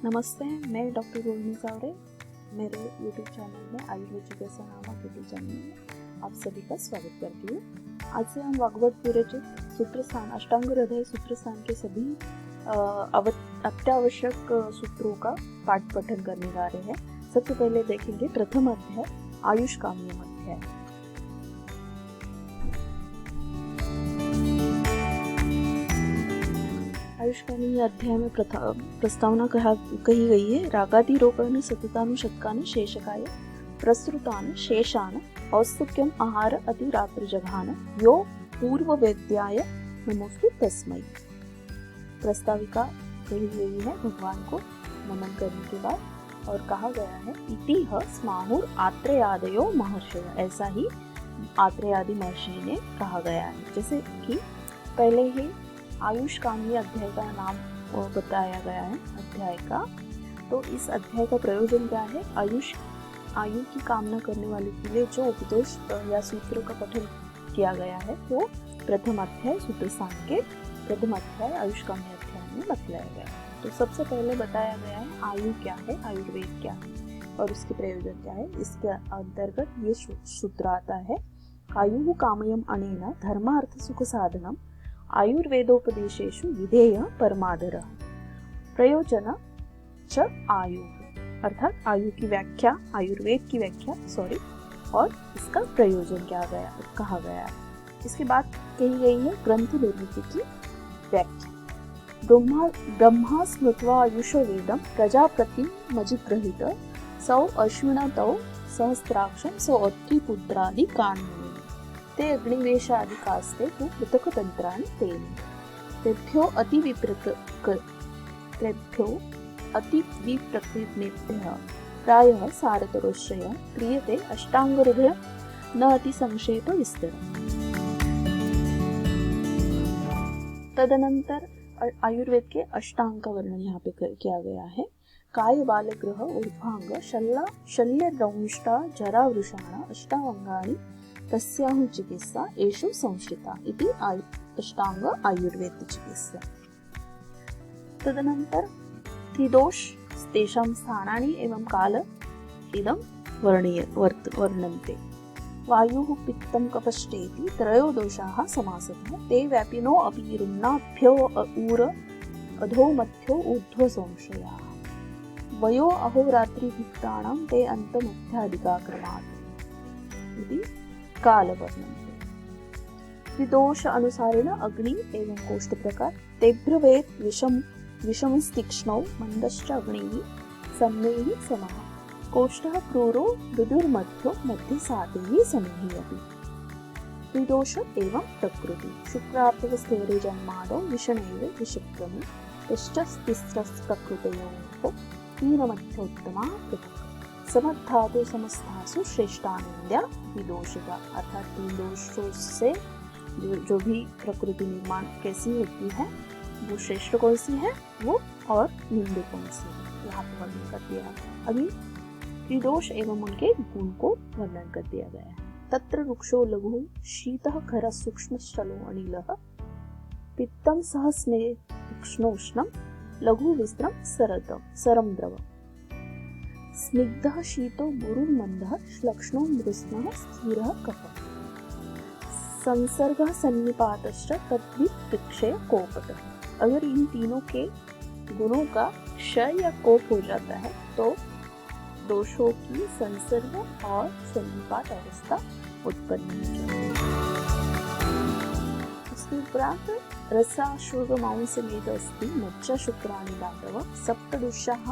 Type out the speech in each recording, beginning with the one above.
नमस्ते, मैं डॉक्टर रोहिणी सावरे। मेरे यूट्यूब चैनल में आयुर्वेद जिज्ञासा नामक यूट्यूब चैनल में आप सभी का स्वागत करती हूँ। आज से हम भागवत विरचित सूत्रस्थान अष्टांग हृदय सूत्रस्थान के सभी अत्यावश्यक सूत्रों का पाठ पठन करने जा रहे हैं। सबसे पहले देखेंगे प्रथम अध्याय आयुष काम्यम अध्याय। आयुष काम्यम अध्याय में प्रस्तावना कही गई है। रागादि रोगान सततानुशतकान शेषकाय प्रसृतान शेषान औत्सुक्यम आहार अति रात्र जघान यो पूर्व वेद्याय नमोस्तु तस्मै। प्रस्ताविका कही गई है भगवान को नमन करने के बाद, और कहा गया है इतिह स्माहुर आत्रेयादयो महर्षय। ऐसा ही आत्रेयादि महर्षि ने कहा गया है। जैसे कि पहले ही आयुष काम्य अध्याय का नाम बताया गया है अध्याय का, तो इस अध्याय का प्रयोजन क्या है? आयु की कामना करने वाले के लिए जो उपदेश या सूत्रों का पठन किया गया है वो प्रथम अध्याय सूत्रस्थान के प्रथम अध्याय आयुष काम्य अध्याय में बतलाया गया है। तो सबसे पहले बताया गया है आयु क्या है, आयुर्वेद क्या है और उसके प्रयोजन क्या है। इसके अंतर्गत ये सूत्र आता है, आयु कामयम अनेन धर्मार्थ सुख साधनम आयुर्वेदोपदेशेषु विधेय परमादरः प्रयोजन च आयु, अर्थात आयु की व्याख्या, आयुर्वेद की व्याख्या और इसका प्रयोजन कहा गया है। इसके बाद कही गई है ग्रंथ निर्मिति की व्याख्या। ब्रह्मा स्मृत्वा आयुषो वेदम प्रजापति मजिग्रहित सौ अश्विनतौ सहस्राक्षं सौ अत्रिपुत्रादि काण्य ते अग्निवेशादिकास्ते तु पृथक्तन्त्राणि तेन तेभ्यो अतिविप्रकृतिनेभ्यः प्रायः सारतरोश्चयः क्रियते अष्टांगहृदय न अतिसंक्षेप विस्तरम्। तदनंतर आयुर्वेद के अष्टांग का वर्णन यहाँ पे किया गया है। काय बालग्रह ऊर्ध्वांग शल्य दंष्टा जरा वृषाण अष्टावंगानि तस्याहु चिकित्सा एषु संश्रिता इति अष्टांग आयुर्वेद चिकित्सा। तदनंतर त्रिदोष तेषां स्थानानि एवं काल इदं वर्णन्ते। वायुः पित्तं कफश्चेति त्रयो दोषाः समासतः ते व्यापिनो अपि रुम्नाभ्यो ऊर अधो मध्यो ऊर्ध्व संशयाः वयो अहोरात्रिभुक्तानां ते अन्तमध्यादिकाक्रमात् इति काल वर्णन्ते। त्रिदोष अनुसारेण अग्नि एवं कोष्ठ प्रकार तेभ्यवेद विषमस्तीक्ष्णौ मंदश्च अग्निः सम्नेहि समः कोष्ठः क्रूरो मृदुर्मध्यो मध्ये सातेहि समेहि अपि। त्रिदोष एवं प्रकृति शुक्रार्थवस्थेरे जन्मादौ विषणैव विषक्रमे यश्च तिस्रस्प्रकृतयोः हीनमध्योत्तमा पृथक् समधातु समस्थासु श्रेष्ठानंद्या विदोषिका। अर्थात तीन दोषों से जो भी प्रकृति निर्माण कैसी होती है वो श्रेष्ठ कौन सी है वो और निंदे कौन सी है, यहाँ पर वर्णन कर दिया है। अभी त्रिदोष एवं उनके गुण को वर्णन कर दिया गया है। तत्र रुक्षो लघु शीतः खर सूक्ष्मश्चलो अनिलः पित्तं सह स्नेक्ष्णोष्णं लघु विस्त्रं सरम द्रवम् स्निग्धः शीतो गुरुर्मन्दः श्लक्ष्णो मृत्स्नः स्थिरः कफः संसर्गः सन्निपातश्च तद्विक्षय कोपतः। अगर इन तीनों के गुणों का क्षय या कोप हो जाता है तो दोषों की संसर्ग और सन्निपात अवस्था उत्पन्न हो जाती है। उसके उपरांत रसाश्रुगमांसमेध अस्ति मज्जा शुक्राणि दातव सप्तदुष्याः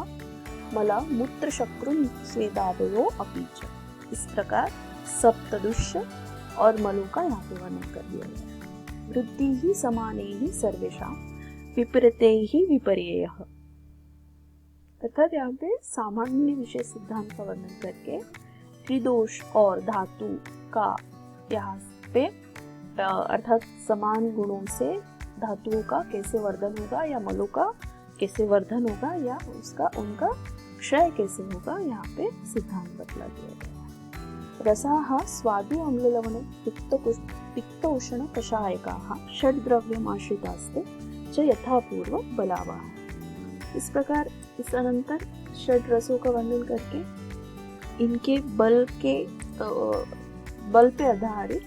मला मूत्र शक्रुन स्वेदादयो अपि च। इस प्रकार सप्तदुष और मलों का यहाँ पे वर्णन कर दिया गया है। वृद्धि ही समाने ही सर्वेषां विपरीते ही विपर्ययः, अर्थात यहाँ पे सामान्य विषय सिद्धांत का वर्णन करके त्रिदोष और धातु का यहाँ पे अर्थात समान गुणों से धातुओं का कैसे वर्धन होगा या मलों का कैसे वर्धन होगा या उनका क्षय कैसे होगा, यहाँ पे सिद्धांत बतला दिया गया है। रसाः स्वादु अम्ल लवण पित्तोष्ण कषायकाः षड्द्रव्यमाश्रितास्ते च यथापूर्व बलावः। इस प्रकार इस अनंतर षड रसों का वर्णन करके इनके बल पे आधारित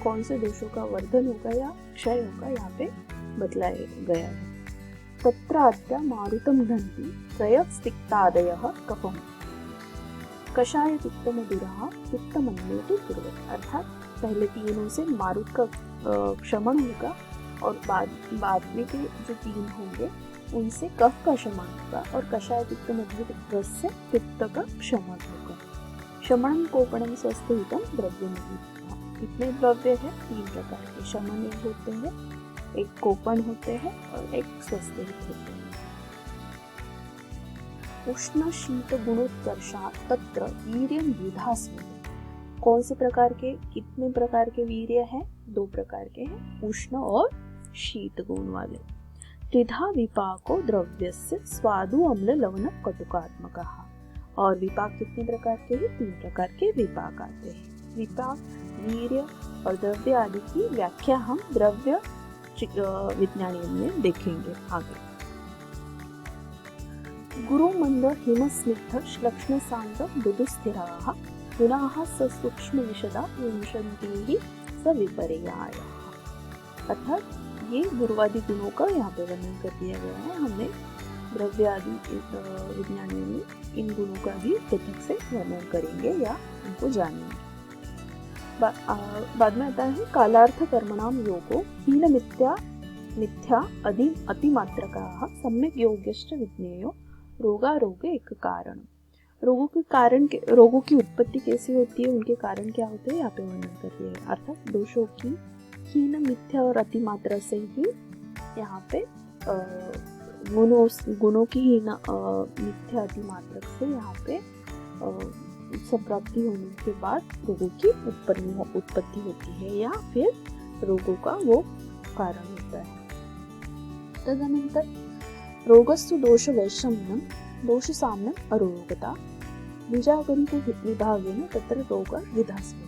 कौन से दोषों का वर्धन होगा या क्षय होगा यहाँ पे बतलाया गया है। तत्राद्य मारुतम घंटी त्रयस्तिक्तादयः कफम कषाय पित्त मधुरः पित्त मन्ये तो पूर्वक। अर्थात पहले तीनों से मारुत का क्षमण होगा और बाद में के जो तीन होंगे उनसे कफ का क्षमण होगा और कषाय पित्त मधुर रस से पित्त का क्षमण होगा। शमणम कोपणम स्वस्थितम द्रव्य नहीं। कितने द्रव्य है? 3 प्रकार के। शमन एक होते हैं, एक कोपण होते हैं और एक स्वस्थित होते हैं। उष्ण शीत गुणोत्कर्षा तत्र वीर्यं द्विधास्मि। कौन से प्रकार के, कितने प्रकार के वीर्य हैं? 2 प्रकार के हैं, उष्ण और शीत गुण वाले। त्रिधा विपाको द्रव्यस्य स्वादु अम्ल लवण कटुकात्मकः। और विपाक कितने प्रकार के हैं? 3 प्रकार के विपाक आते हैं। विपाक, वीर्य और द्रव्य आदि की व्याख्या हम द्रव्य विज्ञान में देखेंगे आगे। गुरु मंद हिम स्निग्ध श्लक्ष्ण शांत दुदुस्थिराः गुणाः सूक्ष्म विशदा विंशन्ति स विपर्याय। अर्थात ये गुरुवादी गुणों का यहाँ पे वर्णन कर दिया गया है। हमने द्रव्य आदि विज्ञान में इन गुणों का भी पृथक से वर्णन करेंगे या उनको जानेंगे। बाद में आता है कालार्थ कर्मणाम योगो हीन मिथ्या अतिमात्रकाः सम्यक योग्यश्च विज्ञेयो रोगारोग एक कारण। रोगों की उत्पत्ति कैसे होती है, उनके कारण क्या होते हैं, यहाँ पे वर्णन कर दिया है। अर्थात दोषों की हीन मिथ्या और अतिमात्रा से ही यहाँ पे गुणों की हीन मिथ्या अतिमात्रा से यहाँ पे संप्राप्ति होने के बाद रोगों की उत्पत्ति होती है या फिर रोगों का वो कारण होता है। तदनंतर रोगस्तु दोष वैषम्यम दोष साम्यम अरोगता बीजागंतु विभागेन तत्र रोग विधास्मि।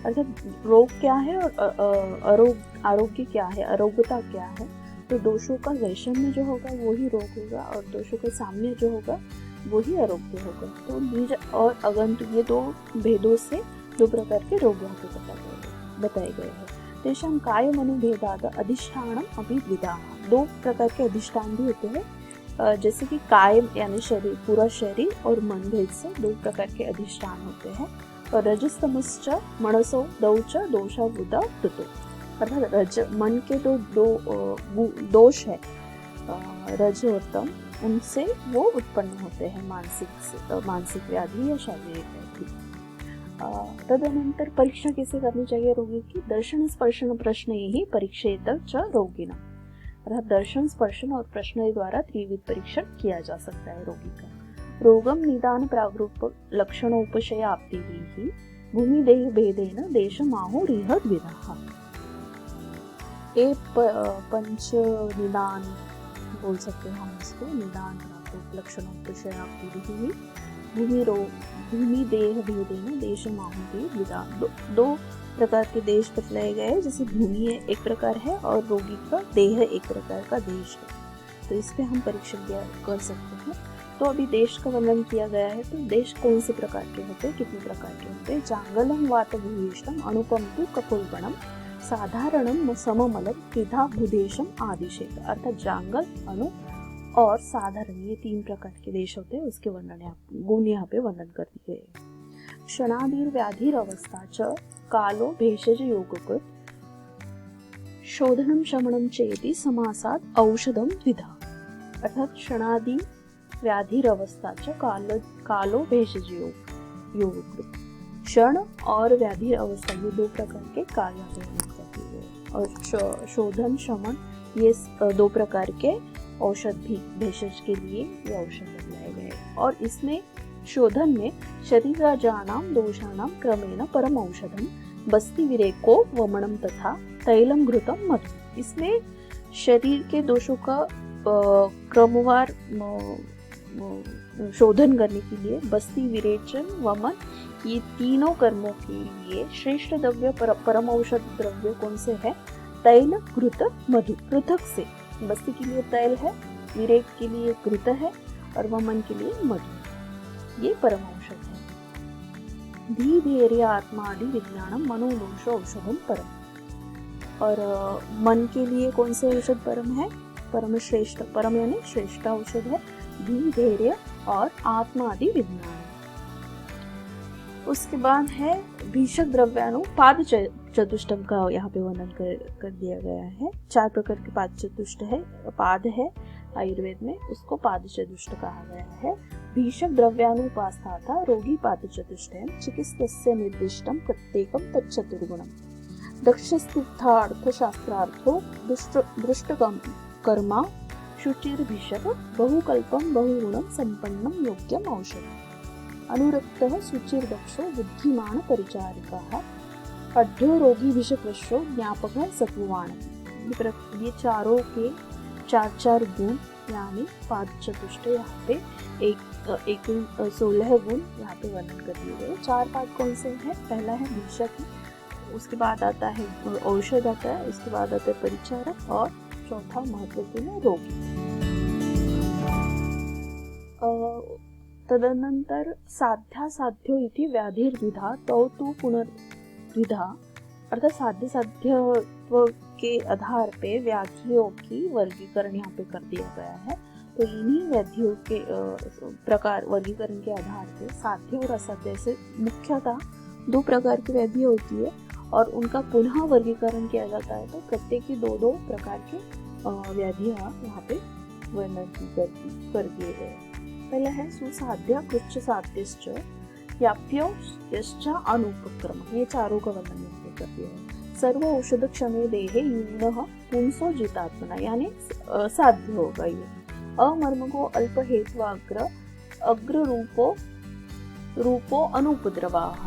अर्थात रोग क्या है और आरोग्य क्या है, अरोगता क्या है। तो दोषों का वैषम्य जो होगा वो ही रोग होगा और दोषों का साम्य जो होगा वो ही आरोग्य होगा। तो बीज और अगंतु ये 2 भेदों से 2 प्रकार के रोग यहाँ पे बताए गए हैं। तेषां काय मनोभेदाद अधिष्ठानम अपि द्विधा। 2 प्रकार के अधिष्ठान भी होते हैं, जैसे कि काय यानी शरीर, पूरा शरीर और मन भेद से 2 प्रकार के अधिष्ठान होते हैं। और रजस्तमश्च मनसो दौच दोषा बुधा कृतो। अर्थात मन के 2 दोष है, रज और तम, उनसे वो उत्पन्न होते हैं मानसिक व्याधि या शारीरिक व्याधि। तदनंतर परीक्षा कैसे करनी चाहिए रोगी की? दर्शन स्पर्शन प्रश्न ही परीक्षेत च रोगिना। अर्थात दर्शन स्पर्शन और प्रश्न द्वारा त्रिविध परीक्षण किया जा सकता है रोगी का। रोगम निदान प्रागरूप लक्षणोपशय आपति ही भूमि देह भेदेन देश माहुरिह द्विधा। पंच निदान बोल सकते हैं हम इसको। निदान प्रागरूप लक्षणोपशय आपति ही भूमि देह भेदेन देश माहुरिह द्विधा। 2 प्रकार के देश बतलाए गए हैं, जैसे भूमि एक प्रकार है और रोगी का देह एक प्रकार का देश है। तो इस पे हम परीक्षण कर सकते हैं। तो अभी देश का वर्णन किया गया है। तो देश कौन से प्रकार के होते हैं, कितने प्रकार के होते हैं? जांगलम वातभूयिष्ठम अनुपम कपोलगणम साधारणम सममलम त्रिधा भूदेशम आदिशेत। अर्थात जांगल, अनु और साधारण, ये 3 प्रकार के देश होते हैं। उसके गुण यहाँ पे वर्णन कर दिए गए। क्षणादीर व्याधिर अवस्था च कालो भेषज योगकृत शोधनम शमनम चेति समासाद औषधम द्विधा। अर्थात क्षणादि व्याधिर अवस्था च कालो भेषज योगकृत। क्षण और व्याधि अवस्था, ये 2 प्रकार के काल करते हैं। और शोधन शमन, ये 2 प्रकार के औषध भी भेषज के लिए ये औषध बनाए गए। और इसमें शोधन में शरीराजानां दोषाणां क्रमेण परम औषधम बस्ति विरेको वमनम तथा तैलम घृतम मधु। इसमें शरीर के दोषों का क्रमवार शोधन करने के लिए बस्ति विरेचन वमन, ये तीनों कर्मों के लिए श्रेष्ठ द्रव्य परम औषध द्रव्य कौन से है? तैल घृत मधु। पृथक से बस्ती के लिए तैल है, विरेक के लिए घृत है और वमन के लिए मधु। ये परम औषध है। धी धैर्य आत्मादि विज्ञानम मनोदोष औषधम परम। और मन के लिए कौन से औषध परम है? परम श्रेष्ठ, परम यानी श्रेष्ठ औषध है धी धैर्य और आत्मादि विज्ञान। उसके बाद है भीषक द्रव्यानुपाद चतुष्टम का यहाँ पे वर्णन कर दिया गया है। 4 प्रकार के पाद चतुष्ट है, पाद है आयुर्वेद में, उसको पाद चतुष्ट कहा गया है। भीषक द्रव्यानुपास्था रोगी पाद चतुष्ट है। चिकित्सस्य निर्दिष्टम प्रत्येकम तच्चतुर्गुणम। दक्षस्तुत्थार्थ शास्त्रार्थो दृष्टकम कर्मा शुचिर्भिषक बहुकल्पम बहुगुणम संपन्नम योग्यम औषधम्। अनुरक्तः शुचिर्दक्षो बुद्धिमान परिचारिकः अढ्यो रोगी भिषकवशो ज्ञापकः सत्ववान। ये चारों के 4 गुण यानी पाद चतुष्ट यहाँ पे एक 16 गुण यहाँ पे वर्णन कर दिए गए। 4 पाद कौन से हैं? पहला है भीषक, उसके बाद आता है औषध आता है, उसके बाद आता है परिचारक और चौथा महत्वपूर्ण रोगी। तदनंतर साध्या साध्यो इति व्याधिर्द्विधा तौ तु पुनर्द्विधा, अर्थात साध्य साध्यत्व के आधार पे व्याधियों की वर्गीकरण यहाँ पे कर दिया गया है। तो इन्हीं व्याधियों के प्रकार वर्गीकरण के आधार पे साध्य और असाध्य से मुख्यतः 2 प्रकार की व्याधि होती है और उनका पुनः वर्गीकरण किया जाता है। तो प्रत्येक की 2-2 प्रकार के व्याधियां यहाँ पे वर्णन कर दिए गए। पहला है सुसाध्य कृच्छ साध्यश्च व्याप्योश्च अनुपक्रम। ये चारों का वर्णन यहाँ कर दिया है। सर्व औषध क्षमे देहे यूनः पुंसो जितात्मना, यानी साध्य होगा ये। अमर्मको अल्प हेत्वाग्र अग्र रूपो अनुपद्रवाः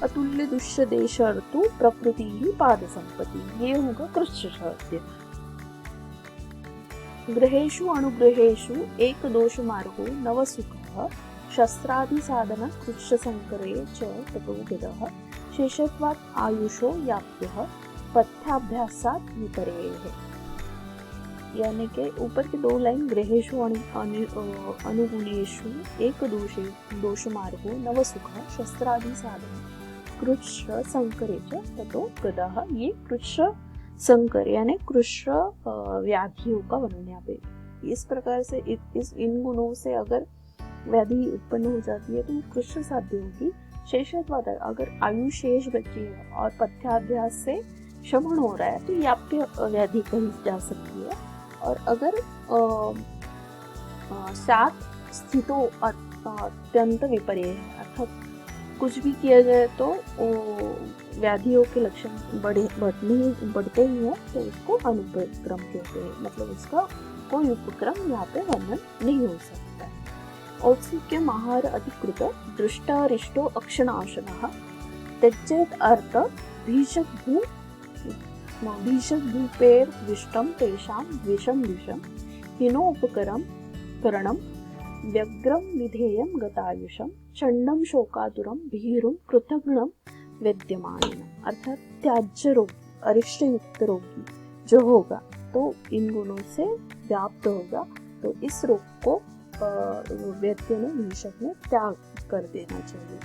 अतुल्य दुष्य देशर्तु प्रकृति ही पाद संपत्ति। ये होगा कृच्छ साध्य। ग्रहेषु अनुग्रहेषु एक दोष मार्गो नवसुखः शस्त्रादि साधन कृच्छ संकरे च ततो गदः शेषत्वात् आयुषो याप्यः पथ्याभ्यासात् विपरेः। यानी कि ऊपर के 2 लाइन ग्रहेषु अनुगुणेषु एक दोष मार्गो नवसुखः शस्त्रादि साधन कृच्छ संकरे च ततो गदः। ये कृच्छ संकर यानी कृच्छ व्याधियों का वर्णन यहाँ पे। इस प्रकार से इन गुणों से अगर व्याधि उत्पन्न हो जाती है तो कृच्छ साध्य होगी। शेषत्वात्, अगर आयु शेष बची है और पथ्याभ्यास से शमन हो रहा है तो याप्य व्याधि कही जा सकती है। और अगर 7 स्थितों अत्यंत विपर्य, अर्थात कुछ भी किया जाए तो व्याधियों के लक्षण बढ़ते ही है तो उसको अनुपक्रम कहते हैं। मतलब उसका कोई उपक्रम यहाँ पे वर्णन नहीं हो सकता है। औत्सुक्यम आहार अधिकृत दृष्टारिष्टो अक्षणाशनः त्यजेत् अर्थ भीषद्भूपेर विष्टम तेषां विषम हिनोपकरम करणम व्यग्रम विधेयम गतायुषम चंडम शोकातुरम भीरुम कृतघ्नम विद्यमानेन। अर्थात त्याज्य रोगी, अरिष्ट युक्त रोगी जो होगा तो इन गुणों से व्याप्त होगा, तो इस रोग को व्यक्ति ने भीषक ने त्याग कर देना चाहिए।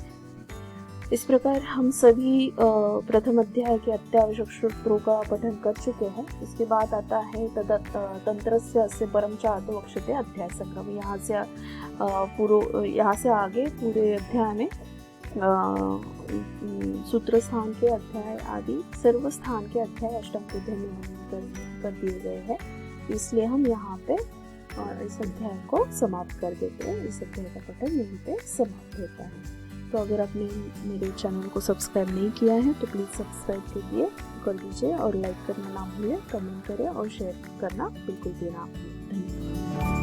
इस प्रकार हम सभी प्रथम अध्याय के अत्यावश्यक सूत्रों का पठन कर चुके हैं। इसके बाद आता है तंत्रस्य अस्य परम चातो वक्ष्यते अध्याय संग्रह। यहाँ से आगे पूरे अध्याय में सूत्र स्थान के अध्याय आदि सर्व स्थान के अध्याय अष्टम अध्याय कर दिए गए हैं। इसलिए हम यहाँ पे इस अध्याय को समाप्त कर देते हैं। इस अध्याय का पठन यहीं पे समाप्त होता है। तो अगर आपने मेरे चैनल को सब्सक्राइब नहीं किया है तो प्लीज़ सब्सक्राइब कर दीजिए और लाइक करना ना भूलें, कमेंट करें और शेयर करना बिल्कुल भी ना भूलें। धन्यवाद।